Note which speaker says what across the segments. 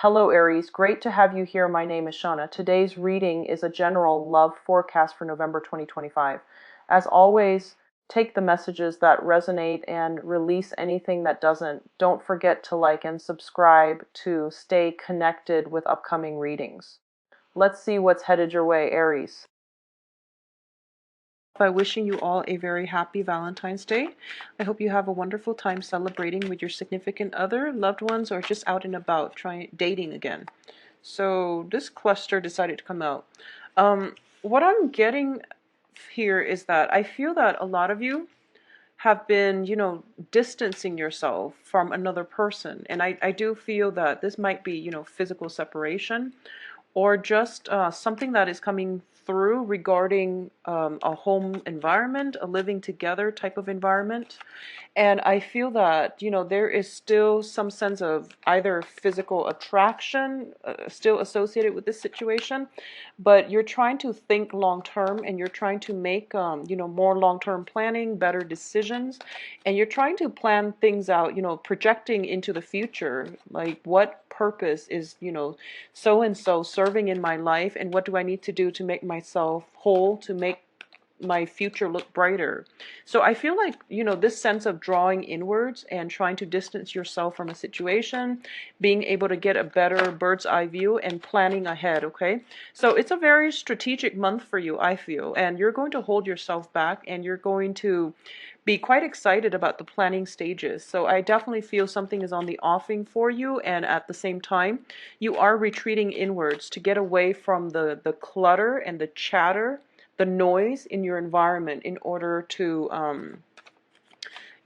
Speaker 1: Hello, Aries. Great to have you here. My name is Shauna. Today's reading is a general love forecast for November 2025. As always, take the messages that resonate and release anything that doesn't. Don't forget to like and subscribe to stay connected with upcoming readings. Let's see what's headed your way, Aries. By wishing you all a very happy Valentine's Day. I hope you have a wonderful time celebrating with your significant other, loved ones, or just out and about trying dating again. So this cluster decided to come out. What I'm getting here is that I feel that a lot of you have been, distancing yourself from another person. And I do feel that this might be, physical separation or just something that is coming through regarding a home environment, a living together type of environment. And I feel that, there is still some sense of either physical attraction still associated with this situation, but you're trying to think long term and you're trying to make, more long term planning, better decisions, and you're trying to plan things out, projecting into the future, like what purpose is, so and so serving in my life, and what do I need to do to make myself whole, to make my future look brighter. So I feel like, this sense of drawing inwards and trying to distance yourself from a situation, being able to get a better bird's eye view and planning ahead, okay? So it's a very strategic month for you, I feel, and you're going to hold yourself back and you're going to be quite excited about the planning stages. So I definitely feel something is on the offing for you, and at the same time, you are retreating inwards to get away from the clutter and the chatter, the noise in your environment, in order to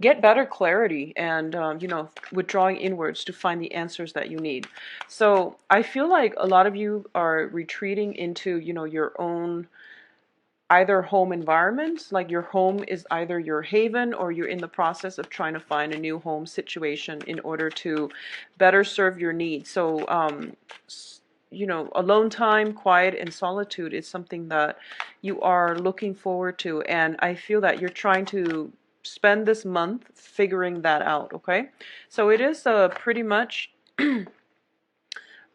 Speaker 1: get better clarity and, withdrawing inwards to find the answers that you need. So I feel like a lot of you are retreating into, your own either home environment, like your home is either your haven or you're in the process of trying to find a new home situation in order to better serve your needs. So, alone time, quiet, and solitude is something that you are looking forward to. And I feel that you're trying to spend this month figuring that out, okay? So it is pretty much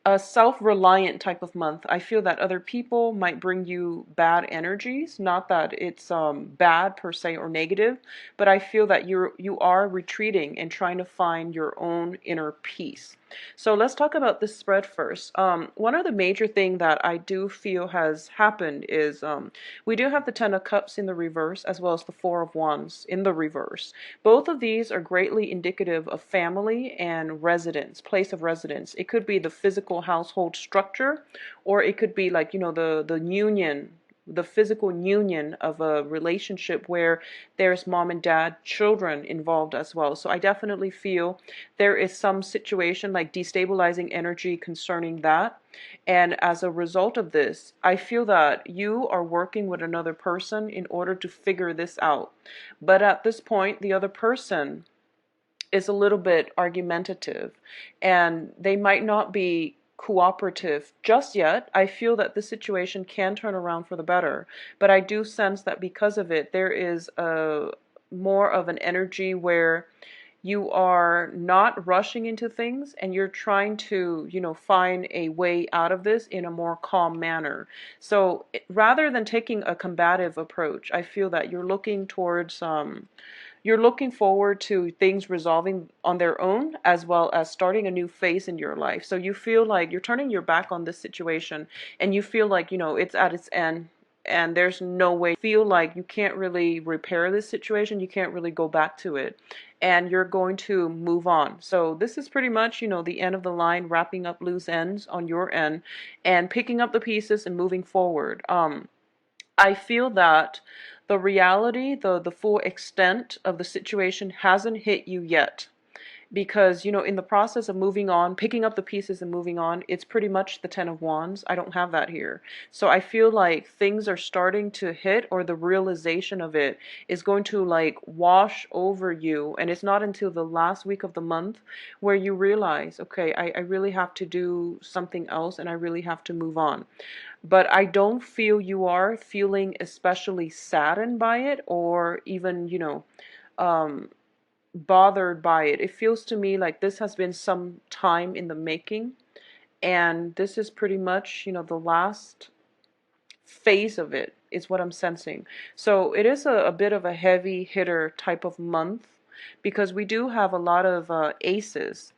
Speaker 1: a self-reliant type of month. I feel that other people might bring you bad energies, not that it's bad per se or negative, but I feel that you are retreating and trying to find your own inner peace. So let's talk about this spread first. One of the major thing that I do feel has happened is we do have the Ten of Cups in the reverse as well as the Four of Wands in the reverse. Both of these are greatly indicative of family and residence, place of residence. It could be the physical household structure, or it could be like, the union, the physical union of a relationship where there's mom and dad, children involved as well. So I definitely feel there is some situation like destabilizing energy concerning that. And as a result of this, I feel that you are working with another person in order to figure this out. But at this point, the other person is a little bit argumentative and they might not be cooperative just yet. I feel that this situation can turn around for the better, but I do sense that because of it, there is a more of an energy where you are not rushing into things and you're trying to, find a way out of this in a more calm manner. So rather than taking a combative approach, I feel that you're looking towards you're looking forward to things resolving on their own as well as starting a new phase in your life. So you feel like you're turning your back on this situation and you feel like, it's at its end and there's no way. You feel like you can't really repair this situation. You can't really go back to it and you're going to move on. So this is pretty much, the end of the line, wrapping up loose ends on your end and picking up the pieces and moving forward. I feel that the reality, the full extent of the situation hasn't hit you yet. Because, in the process of moving on, picking up the pieces and moving on, it's pretty much the Ten of Wands. I don't have that here. So I feel like things are starting to hit, or the realization of it is going to like wash over you. And it's not until the last week of the month where you realize, okay, I really have to do something else and I really have to move on. But I don't feel you are feeling especially saddened by it or even, bothered by it. It feels to me like this has been some time in the making And this is pretty much, the last phase of it is what I'm sensing. So it is a bit of a heavy hitter type of month because we do have a lot of aces.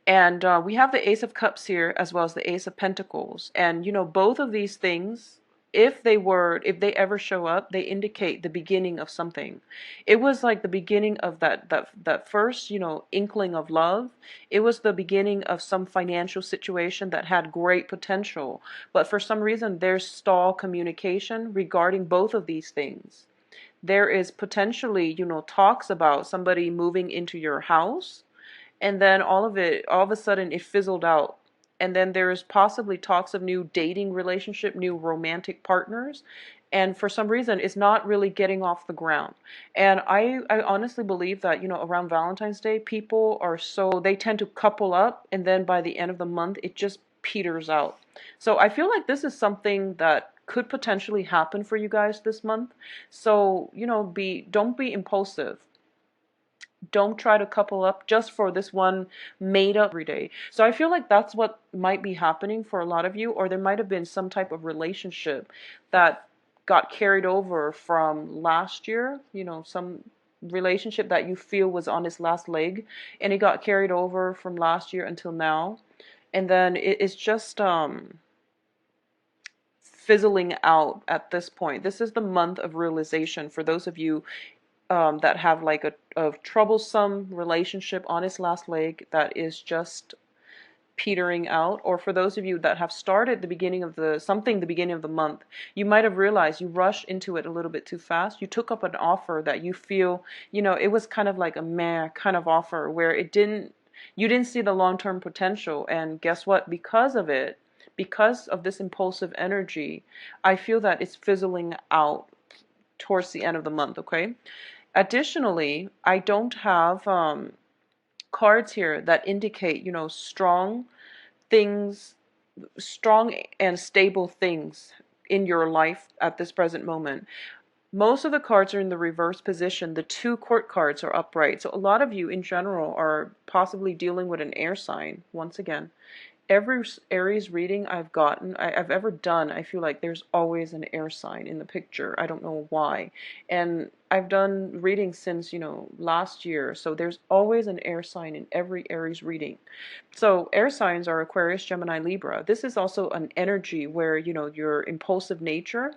Speaker 1: And we have the Ace of Cups here as well as the Ace of Pentacles. And, both of these things, if they ever show up, they indicate the beginning of something. It was like the beginning of that first, inkling of love. It was the beginning of some financial situation that had great potential. But for some reason, there's stall communication regarding both of these things. There is potentially, talks about somebody moving into your house, and then all of a sudden it fizzled out. And then there's possibly talks of new dating relationship, new romantic partners, and for some reason it's not really getting off the ground. And I honestly believe that, around Valentine's Day, people are so, they tend to couple up, and then by the end of the month it just peters out. So I feel like this is something that could potentially happen for you guys this month. So, don't be impulsive. Don't try to couple up just for this one made up every day. So I feel like that's what might be happening for a lot of you, or there might have been some type of relationship that got carried over from last year, some relationship that you feel was on its last leg, and it got carried over from last year until now. And then it's just fizzling out at this point. This is the month of realization for those of you that have like a troublesome relationship on its last leg that is just petering out. Or for those of you that have started the beginning of the month, you might have realized you rushed into it a little bit too fast. You took up an offer that you feel, it was kind of like a meh kind of offer where you didn't see the long-term potential. And guess what? Because of this impulsive energy, I feel that it's fizzling out towards the end of the month, okay? Additionally, I don't have cards here that indicate, things, strong and stable things in your life at this present moment. Most of the cards are in the reverse position. The two court cards are upright. So a lot of you in general are possibly dealing with an air sign. Once again, every Aries reading I've ever done, I feel like there's always an air sign in the picture. I don't know why. And I've done readings since, last year. So there's always an air sign in every Aries reading. So air signs are Aquarius, Gemini, Libra. This is also an energy where, your impulsive nature,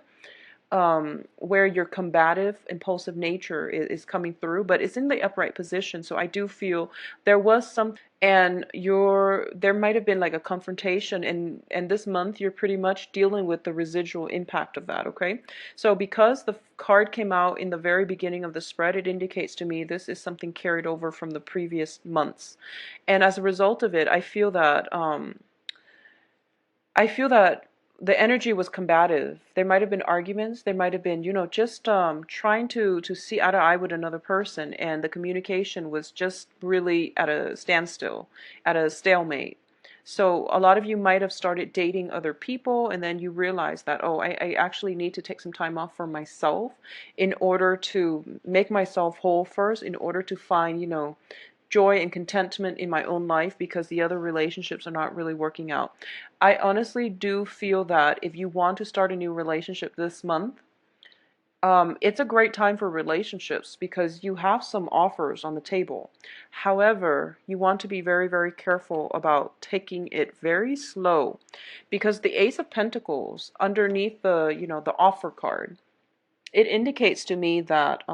Speaker 1: where your combative, impulsive nature is coming through, but it's in the upright position. So I do feel there was some, and there might have been like a confrontation, and this month you're pretty much dealing with the residual impact of that, okay? So because the card came out in the very beginning of the spread, it indicates to me this is something carried over from the previous months. And as a result of it, I feel that the energy was combative. There might have been arguments. There might have been, just trying to see eye to eye with another person, and the communication was just really at a standstill, at a stalemate. So a lot of you might have started dating other people, and then you realize that, oh, I actually need to take some time off for myself in order to make myself whole first, in order to find, joy and contentment in my own life, because the other relationships are not really working out. I honestly do feel that if you want to start a new relationship this month, it's a great time for relationships because you have some offers on the table. However, you want to be very, very careful about taking it very slow, because the Ace of Pentacles underneath the offer card, it indicates to me that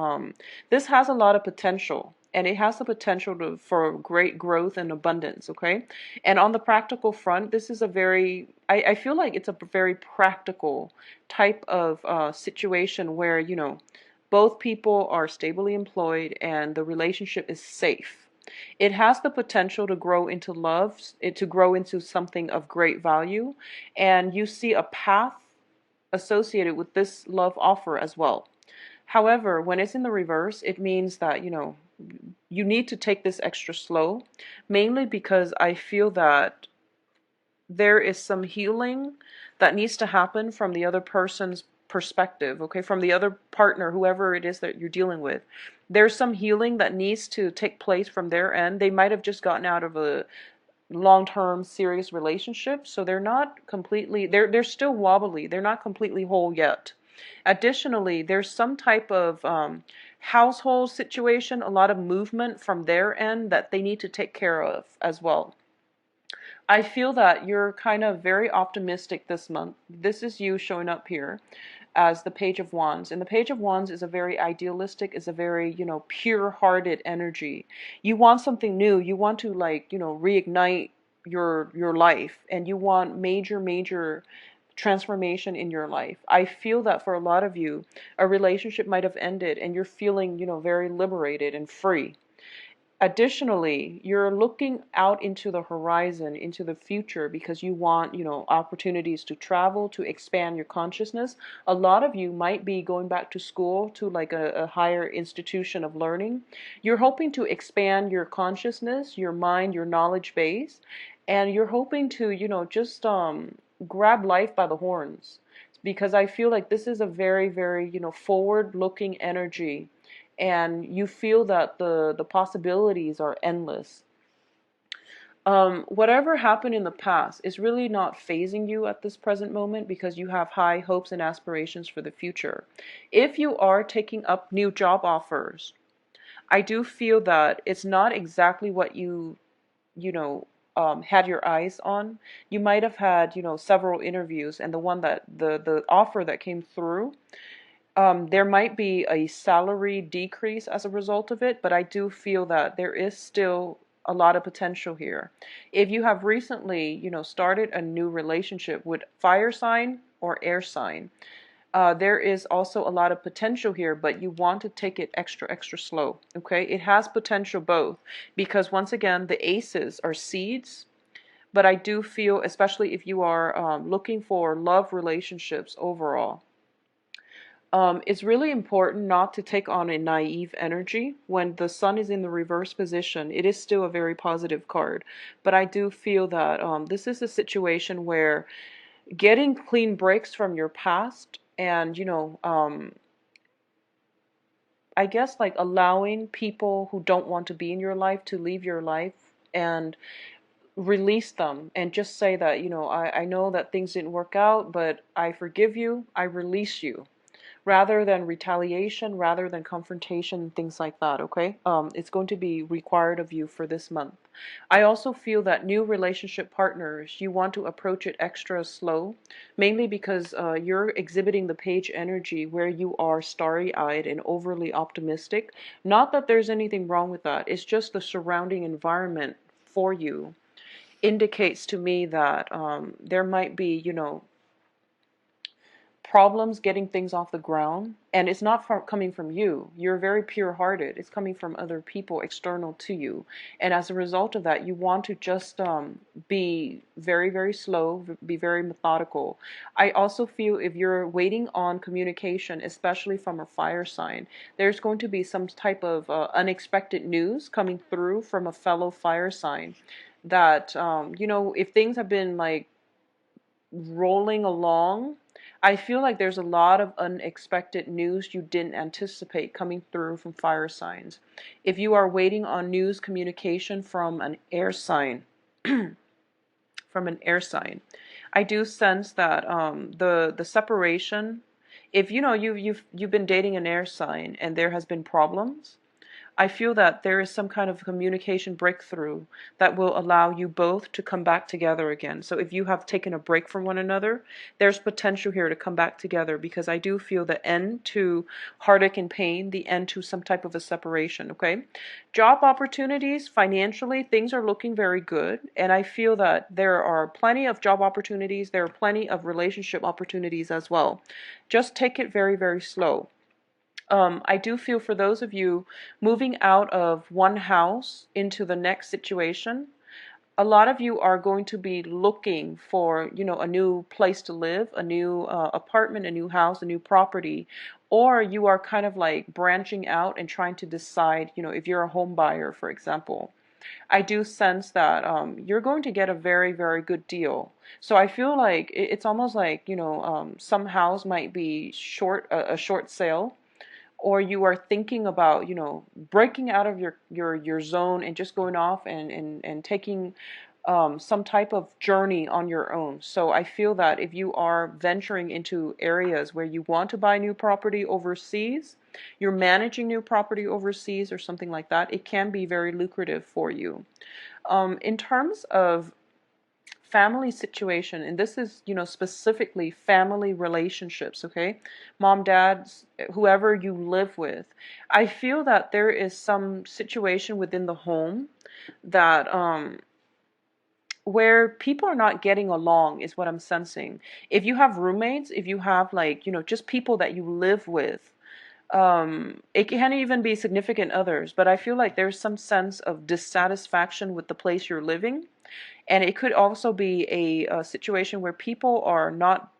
Speaker 1: this has a lot of potential, and it has the potential for great growth and abundance, okay? And on the practical front, this is I feel like it's a very practical type of situation where, both people are stably employed and the relationship is safe. It has the potential to grow into love, to grow into something of great value, and you see a path associated with this love offer as well. However, when it's in the reverse, it means that, you need to take this extra slow, mainly because I feel that there is some healing that needs to happen from the other person's perspective, okay, from the other partner, whoever it is that you're dealing with. There's some healing that needs to take place from their end. They might have just gotten out of long-term serious relationships, so they're not completely, they're still wobbly, they're not completely whole yet. Additionally, there's some type of household situation, a lot of movement from their end that they need to take care of as well. I feel that you're kind of very optimistic this month. This is you showing up here as the Page of Wands. And the Page of Wands is a very idealistic, is a very, pure-hearted energy. You want something new. You want to, like, reignite your life, and you want major, major transformation in your life. I feel that for a lot of you, a relationship might have ended and you're feeling, very liberated and free. Additionally, you're looking out into the horizon, into the future, because you want, opportunities to travel, to expand your consciousness. A lot of you might be going back to school, to like a higher institution of learning. You're hoping to expand your consciousness, your mind, your knowledge base, and you're hoping to, just grab life by the horns. Because I feel like this is a very, very, forward-looking energy, and you feel that the possibilities are endless. Whatever happened in the past is really not phasing you at this present moment, because you have high hopes and aspirations for the future. If you are taking up new job offers, I do feel that it's not exactly what you know, had your eyes on. You might have had, several interviews, and the one that the offer that came through, there might be a salary decrease as a result of it, but I do feel that there is still a lot of potential here. If you have recently, started a new relationship with fire sign or air sign, there is also a lot of potential here, but you want to take it extra, extra slow. Okay, it has potential both, because once again, the aces are seeds. But I do feel, especially if you are looking for love relationships overall, it's really important not to take on a naive energy. When the sun is in the reverse position, it is still a very positive card. But I do feel that this is a situation where getting clean breaks from your past, and, I guess, like, allowing people who don't want to be in your life to leave your life, and release them, and just say that, I know that things didn't work out, but I forgive you, I release you, rather than retaliation, rather than confrontation, things like that, okay? It's going to be required of you for this month. I also feel that new relationship partners, you want to approach it extra slow, mainly because you're exhibiting the page energy where you are starry-eyed and overly optimistic. Not that there's anything wrong with that, it's just the surrounding environment for you indicates to me that there might be, problems getting things off the ground, and it's not coming from you. You're very pure-hearted. It's coming from other people external to you, and as a result of that, you want to just be very, very slow, be very methodical. I also feel if you're waiting on communication, especially from a fire sign, there's going to be some type of unexpected news coming through from a fellow fire sign, that if things have been like rolling along, I feel like there's a lot of unexpected news you didn't anticipate coming through from fire signs. If you are waiting on news communication from an air sign, from an air sign, I do sense that the separation. If you've been dating an air sign and there has been problems, I feel that there is some kind of communication breakthrough that will allow you both to come back together again. So if you have taken a break from one another, there's potential here to come back together, because I do feel the end to heartache and pain, the end to some type of a separation, okay? Job opportunities, financially, things are looking very good, and I feel that there are plenty of job opportunities, there are plenty of relationship opportunities as well. Just take it very, very slow. I do feel for those of you moving out of one house into the next situation, a lot of you are going to be looking for, a new place to live, a new apartment, a new house, a new property, or you are kind of like branching out and trying to decide, if you're a home buyer, for example. I do sense that you're going to get a very, very good deal. So I feel like it's almost like, some house might be a short sale, or you are thinking about, breaking out of your zone and just going off and taking some type of journey on your own. So I feel that if you are venturing into areas where you want to buy new property overseas, you're managing new property overseas or something like that, it can be very lucrative for you. In terms of family situation, and this is, specifically family relationships, okay? Mom, dad, whoever you live with, I feel that there is some situation within the home that where people are not getting along is what I'm sensing. If you have roommates, if you have like, just people that you live with, it can even be significant others, but I feel like there's some sense of dissatisfaction with the place you're living. And it could also be a situation where people are not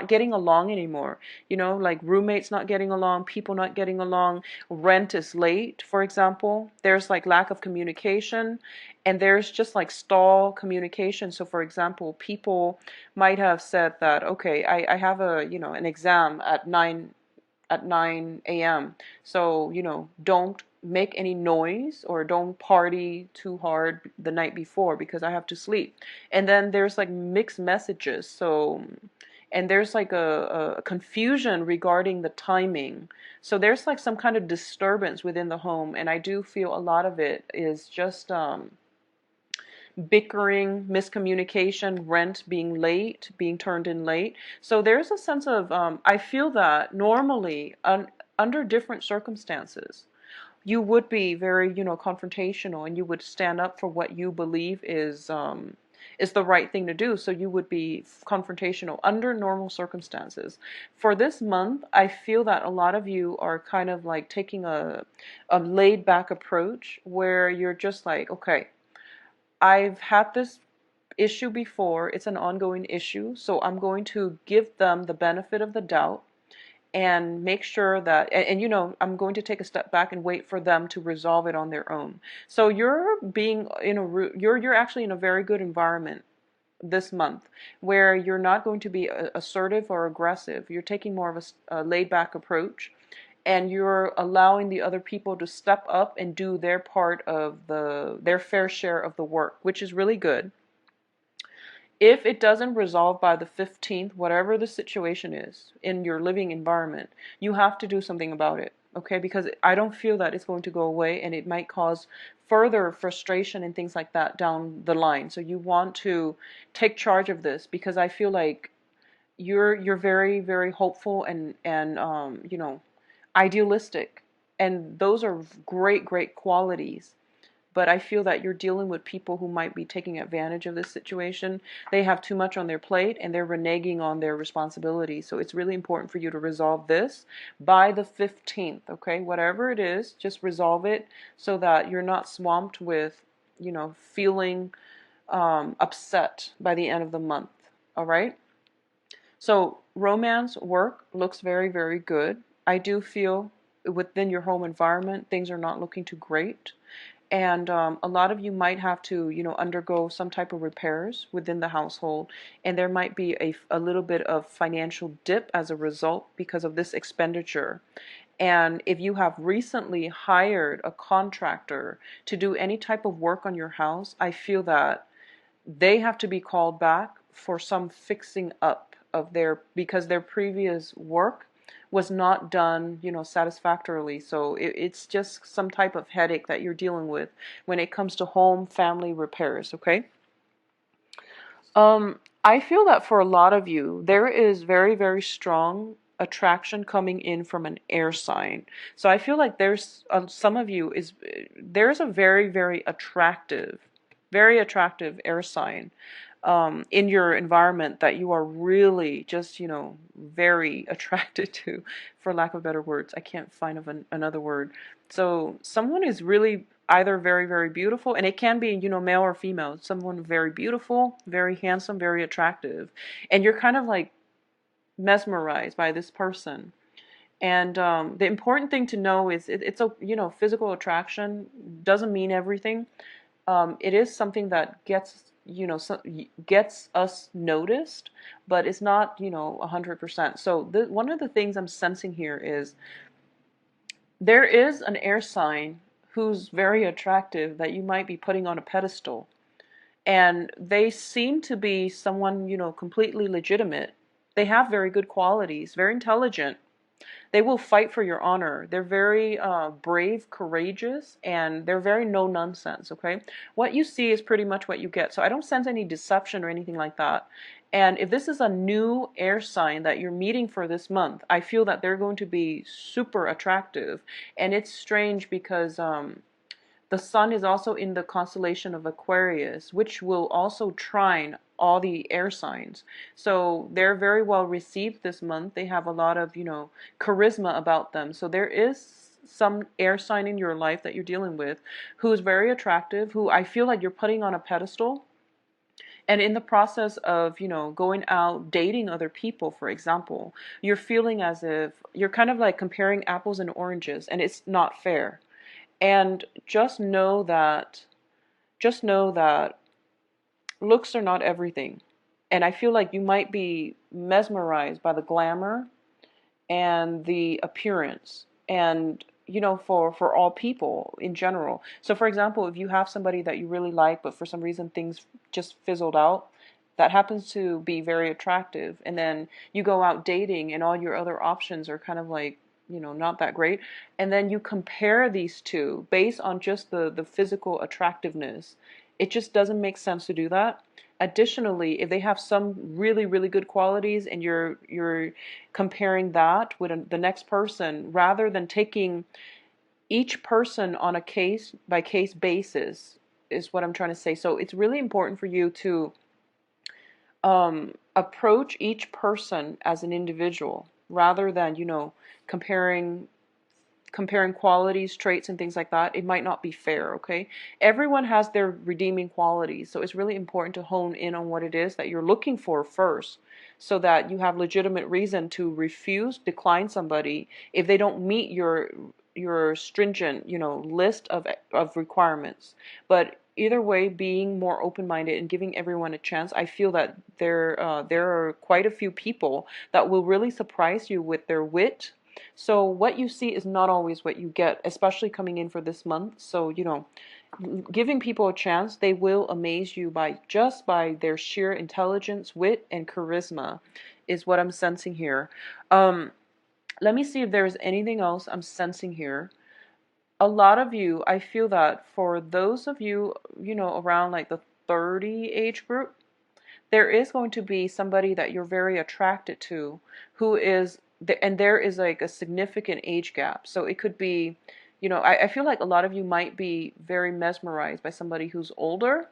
Speaker 1: getting along anymore. Like roommates not getting along, people not getting along, rent is late, for example. There's like lack of communication, and there's just like stall communication. So for example, people might have said that, okay, I have an exam at 9 a.m. So, don't make any noise or don't party too hard the night before because I have to sleep. And then there's like mixed messages. So, and there's like a confusion regarding the timing. So there's like some kind of disturbance within the home. And I do feel a lot of it is just, bickering, miscommunication, rent being late, being turned in late. So there's a sense of, I feel that normally, under different circumstances, you would be very, confrontational, and you would stand up for what you believe is the right thing to do. So you would be confrontational under normal circumstances. For this month, I feel that a lot of you are kind of like taking a laid back approach where you're just like, okay, I've had this issue before. It's an ongoing issue. So I'm going to give them the benefit of the doubt and make sure that, I'm going to take a step back and wait for them to resolve it on their own. So you're being in you're actually in a very good environment this month where you're not going to be assertive or aggressive. You're taking more of a laid back approach, and you're allowing the other people to step up and do their part of their fair share of the work, which is really good. If it doesn't resolve by the 15th, whatever the situation is in your living environment, you have to do something about it, okay? Because I don't feel that it's going to go away, and it might cause further frustration and things like that down the line. So you want to take charge of this, because I feel like you're very, very hopeful and idealistic, and those are great, great qualities. But I feel that you're dealing with people who might be taking advantage of this situation. They have too much on their plate, and they're reneging on their responsibilities. So it's really important for you to resolve this by the 15th, okay? Whatever it is, just resolve it so that you're not swamped with, feeling upset by the end of the month, all right? So romance work looks very, very good. I do feel within your home environment, things are not looking too great. And a lot of you might have to, undergo some type of repairs within the household. And there might be a little bit of financial dip as a result because of this expenditure. And if you have recently hired a contractor to do any type of work on your house, I feel that they have to be called back for some fixing up of because their previous work was not done, satisfactorily. So it's just some type of headache that you're dealing with when it comes to home family repairs, okay? I feel that for a lot of you, there is very, very strong attraction coming in from an air sign. So I feel like some of you there's a very, very attractive air sign in your environment that you are really just, very attracted to, for lack of better words. I can't find another word. So someone is really either very, very beautiful, and it can be, male or female, someone very beautiful, very handsome, very attractive, and you're kind of like mesmerized by this person. And the important thing to know is it's a, physical attraction doesn't mean everything. It is something that gets us noticed, but it's not, 100%. So one of the things I'm sensing here is there is an air sign who's very attractive that you might be putting on a pedestal. and they seem to be someone, completely legitimate. They have very good qualities, very intelligent. They will fight for your honor. They're very brave, courageous, and they're very no nonsense, okay? What you see is pretty much what you get. So I don't sense any deception or anything like that. And if this is a new air sign that you're meeting for this month, I feel that they're going to be super attractive. And it's strange because the sun is also in the constellation of Aquarius, which will also trine all the air signs. So they're very well received this month. They have a lot of, charisma about them. So there is some air sign in your life that you're dealing with who is very attractive, who I feel like you're putting on a pedestal. And in the process of, going out dating other people, for example, you're feeling as if you're kind of like comparing apples and oranges, and it's not fair. And just know that looks are not everything. And I feel like you might be mesmerized by the glamour and the appearance, and for all people in general. So for example, if you have somebody that you really like, but for some reason things just fizzled out, that happens to be very attractive, and then you go out dating and all your other options are kind of like, not that great, and then you compare these two based on just the physical attractiveness, it just doesn't make sense to do that. Additionally, if they have some really, really good qualities and you're comparing that with the next person, rather than taking each person on a case by case basis, is what I'm trying to say. So it's really important for you to approach each person as an individual, rather than comparing qualities, traits, and things like that. It might not be fair, okay? Everyone has their redeeming qualities, so it's really important to hone in on what it is that you're looking for first, so that you have legitimate reason to decline somebody if they don't meet your stringent, list of requirements. But either way, being more open-minded and giving everyone a chance, I feel that there are quite a few people that will really surprise you with their wit. So what you see is not always what you get, especially coming in for this month. So, giving people a chance, they will amaze you by their sheer intelligence, wit, and charisma, is what I'm sensing here. Let me see if there's anything else I'm sensing here. A lot of you, I feel that for those of you, around like the 30 age group, there is going to be somebody that you're very attracted to who is, and there is like a significant age gap. So it could be, I feel like a lot of you might be very mesmerized by somebody who's older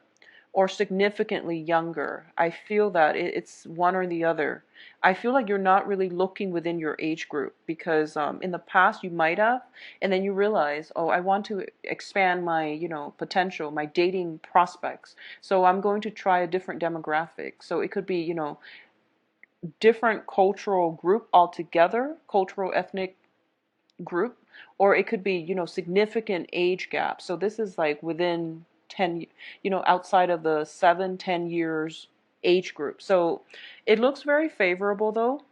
Speaker 1: or significantly younger. I feel that it's one or the other. I feel like you're not really looking within your age group, because in the past you might have, and then you realize, oh, I want to expand my, potential, my dating prospects. So I'm going to try a different demographic. So it could be, different cultural group altogether, cultural ethnic group, or it could be, significant age gap. So this is like within 10, outside of the 7-10 years age group. So it looks very favorable though.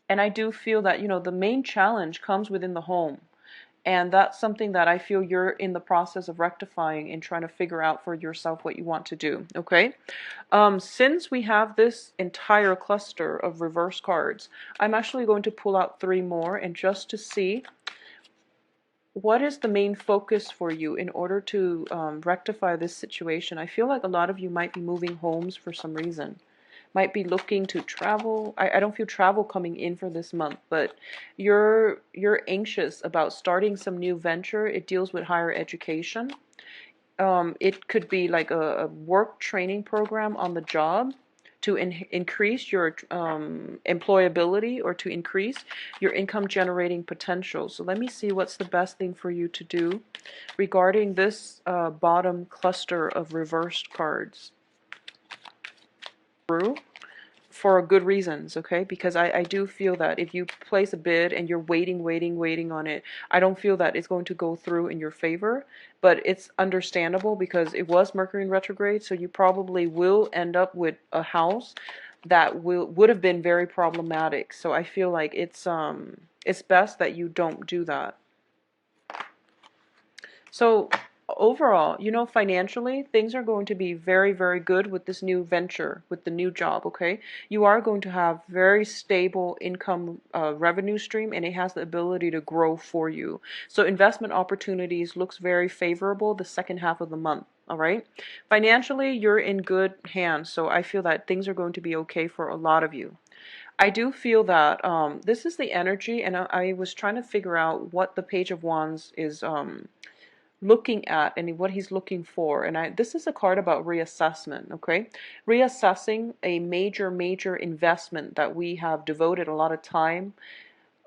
Speaker 1: And I do feel that, the main challenge comes within the home. And that's something that I feel you're in the process of rectifying and trying to figure out for yourself what you want to do. Okay. Since we have this entire cluster of reverse cards, I'm actually going to pull out 3 more, and just to see what is the main focus for you in order to rectify this situation. I feel like a lot of you might be moving homes for some reason. Might be looking to travel. I don't feel travel coming in for this month, but you're anxious about starting some new venture. It deals with higher education. It could be like a work training program on the job to increase your employability, or to increase your income generating potential. So let me see what's the best thing for you to do regarding this bottom cluster of reversed cards. For good reasons, okay? Because I do feel that if you place a bid and you're waiting on it, I don't feel that it's going to go through in your favor. But it's understandable because it was Mercury in retrograde, so you probably will end up with a house that would have been very problematic. So I feel like it's best that you don't do that. So overall, financially, things are going to be very, very good with this new venture, with the new job, okay? You are going to have very stable income revenue stream, and it has the ability to grow for you. So investment opportunities looks very favorable the second half of the month. All right. Financially, you're in good hands. So I feel that things are going to be okay for a lot of you. I do feel that this is the energy, and I was trying to figure out what the Page of Wands is looking at and what he's looking for. And this is a card about reassessment, okay? Reassessing a major investment that we have devoted a lot of time,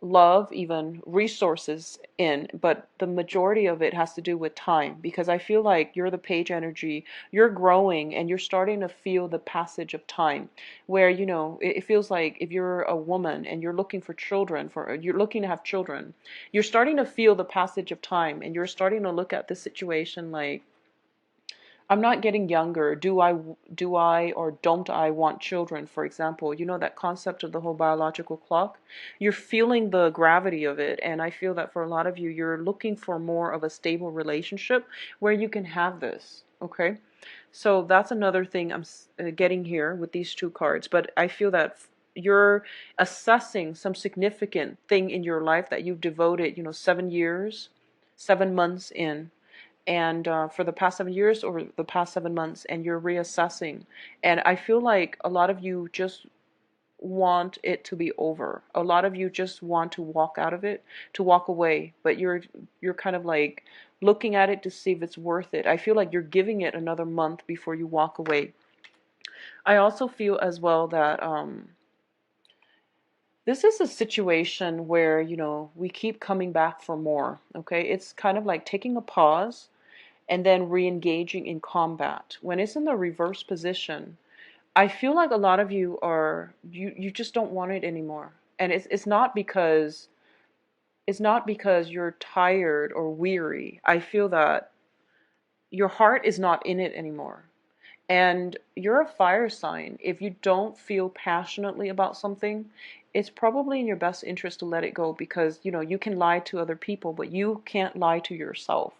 Speaker 1: love, even resources in, but the majority of it has to do with time, because I feel like you're the page energy, you're growing and you're starting to feel the passage of time, where it feels like if you're a woman and you're looking for children, you're looking to have children, you're starting to feel the passage of time, and you're starting to look at the situation like, I'm not getting younger. Do I or don't I want children, for example? That concept of the whole biological clock. You're feeling the gravity of it, and I feel that for a lot of you, you're looking for more of a stable relationship where you can have this, okay? So that's another thing I'm getting here with these two cards, but I feel that you're assessing some significant thing in your life that you've devoted, 7 years, 7 months in, and for the past 7 years or the past 7 months, and you're reassessing. And I feel like a lot of you just want it to be over. A lot of you just want to walk out of it, to walk away, but you're kind of like looking at it to see if it's worth it. I feel like you're giving it another month before you walk away. I also feel as well that this is a situation where, we keep coming back for more, okay? It's kind of like taking a pause and then re-engaging in combat. When it's in the reverse position, I feel like a lot of you you just don't want it anymore. And it's not because you're tired or weary. I feel that your heart is not in it anymore. And you're a fire sign. If you don't feel passionately about something, it's probably in your best interest to let it go, because you can lie to other people, but you can't lie to yourself.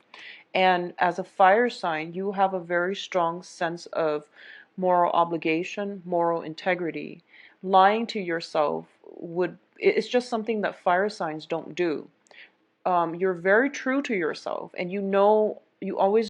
Speaker 1: And as a fire sign, you have a very strong sense of moral obligation, moral integrity. Lying to yourself it's just something that fire signs don't do. You're very true to yourself, and you always